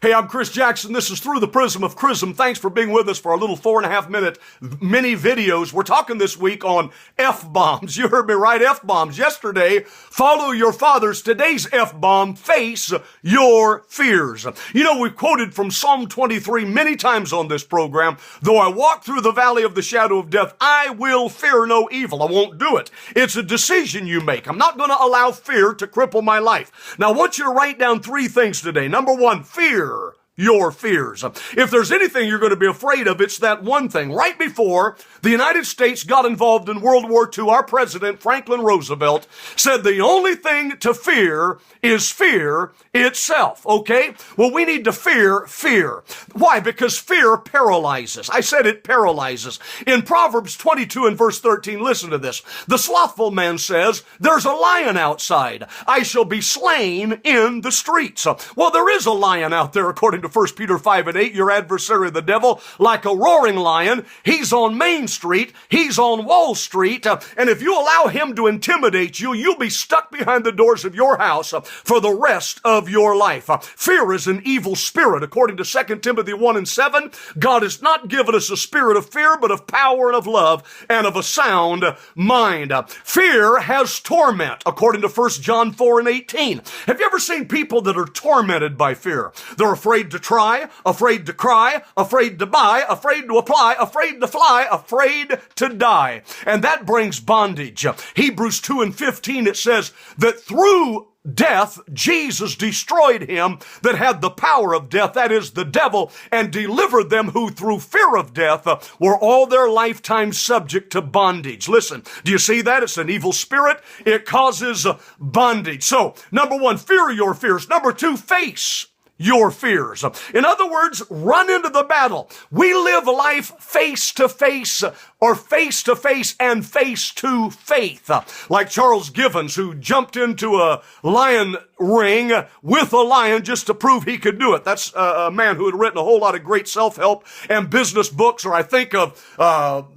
Hey, I'm Kris Jackson. This is Through the Prism of Chrism. Thanks for being with us for our little 4.5-minute mini videos. We're talking this week on F-bombs. You heard me right, F-bombs. Yesterday, follow your fathers. Today's F-bomb, face your fears. You know, we've quoted from Psalm 23 many times on this program. Though I walk through the valley of the shadow of death, I will fear no evil. I won't do it. It's a decision you make. I'm not going to allow fear to cripple my life. Now, I want you to write down 3 things today. Number 1, fear your fears. If there's anything you're going to be afraid of, it's that one thing. Right before the United States got involved in World War II, our president, Franklin Roosevelt, said the only thing to fear is fear itself. Okay? Well, we need to fear fear. Why? Because fear paralyzes. I said it paralyzes. In Proverbs 22 and verse 13, listen to this. The slothful man says, there's a lion outside. I shall be slain in the streets. Well, there is a lion out there, according to 1 Peter 5 and 8, your adversary, the devil, like a roaring lion. He's on Main Street. He's on Wall Street. And if you allow him to intimidate you, you'll be stuck behind the doors of your house for the rest of your life. Fear is an evil spirit. According to 2 Timothy 1 and 7, God has not given us a spirit of fear, but of power and of love and of a sound mind. Fear has torment, according to 1 John 4 and 18. Have you ever seen people that are tormented by fear? They're afraid to try, afraid to cry, afraid to buy, afraid to apply, afraid to fly, afraid to die. And that brings bondage. Hebrews 2 and 15, it says that through death, Jesus destroyed him that had the power of death, that is the devil, and delivered them who through fear of death were all their lifetime subject to bondage. Listen, do you see that? It's an evil spirit. It causes bondage. So, number 1, fear your fears. Number 2, face your fears. In other words, run into the battle. We live life face to face, or face to face and face to faith. Like Charles Givens, who jumped into a lion ring with a lion just to prove he could do it. That's a man who had written a whole lot of great self-help and business books. Or I think of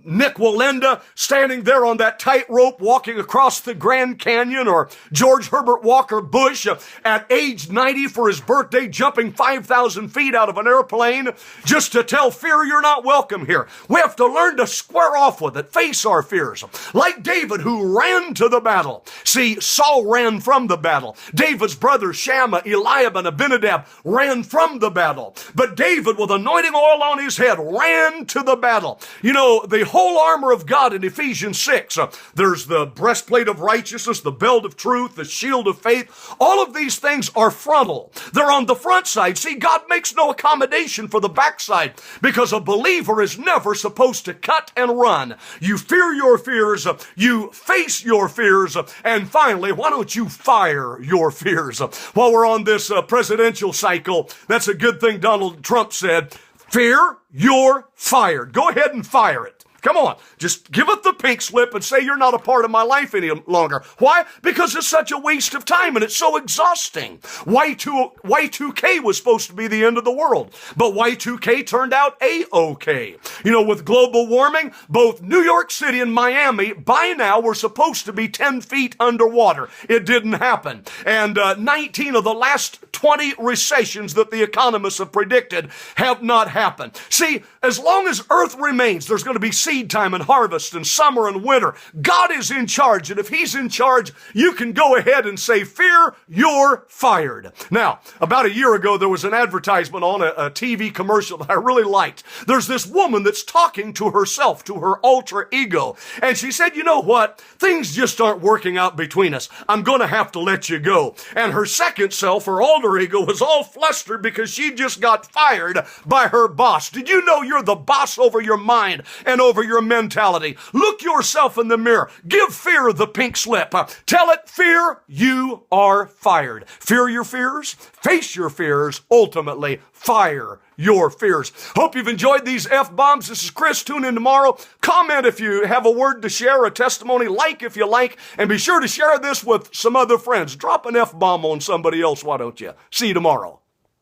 Nick Wallenda standing there on that tightrope walking across the Grand Canyon, or George Herbert Walker Bush at age 90 for his birthday jumping 5,000 feet out of an airplane just to tell fear you're not welcome here. We have to learn to square off with it, face our fears. Like David, who ran to the battle. See, Saul ran from the battle. David's brothers Shammah, Eliab, and Abinadab ran from the battle. But David, with anointing oil on his head, ran to the battle. You know, the whole armor of God in Ephesians 6, there's the breastplate of righteousness, the belt of truth, the shield of faith. All of these things are frontal. They're on the front side. See, God makes no accommodation for the backside, because a believer is never supposed to cut and run. You fear your fears, you face your fears, and finally, why don't you fire your fears? While we're on this presidential cycle, that's a good thing Donald Trump said. Fear, you're fired. Go ahead and fire it. Come on, just give it the pink slip and say you're not a part of my life any longer. Why? Because it's such a waste of time and it's so exhausting. Y2K was supposed to be the end of the world, but Y2K turned out A-OK. You know, with global warming, both New York City and Miami by now were supposed to be 10 feet underwater. It didn't happen. And 19 of the last 20 recessions that the economists have predicted have not happened. See, as long as Earth remains, there's going to be seed time and harvest and summer and winter. God is in charge, and if He's in charge, you can go ahead and say, fear, you're fired. Now, about a year ago, there was an advertisement on a TV commercial that I really liked. There's this woman that's talking to herself, to her alter ego, and she said, you know what? Things just aren't working out between us. I'm going to have to let you go. And her second self, her alter ego, was all flustered because she just got fired by her boss. Did you know you're the boss over your mind and over your mentality? Look yourself in the mirror. Give fear the pink slip. Tell it, fear, you are fired. Fear your fears, face your fears, ultimately fire your fears. Hope you've enjoyed these F-bombs. This is Kris. Tune in tomorrow. Comment if you have a word to share, a testimony, like if you like, and be sure to share this with some other friends. Drop an F-bomb on somebody else, why don't you? See you tomorrow.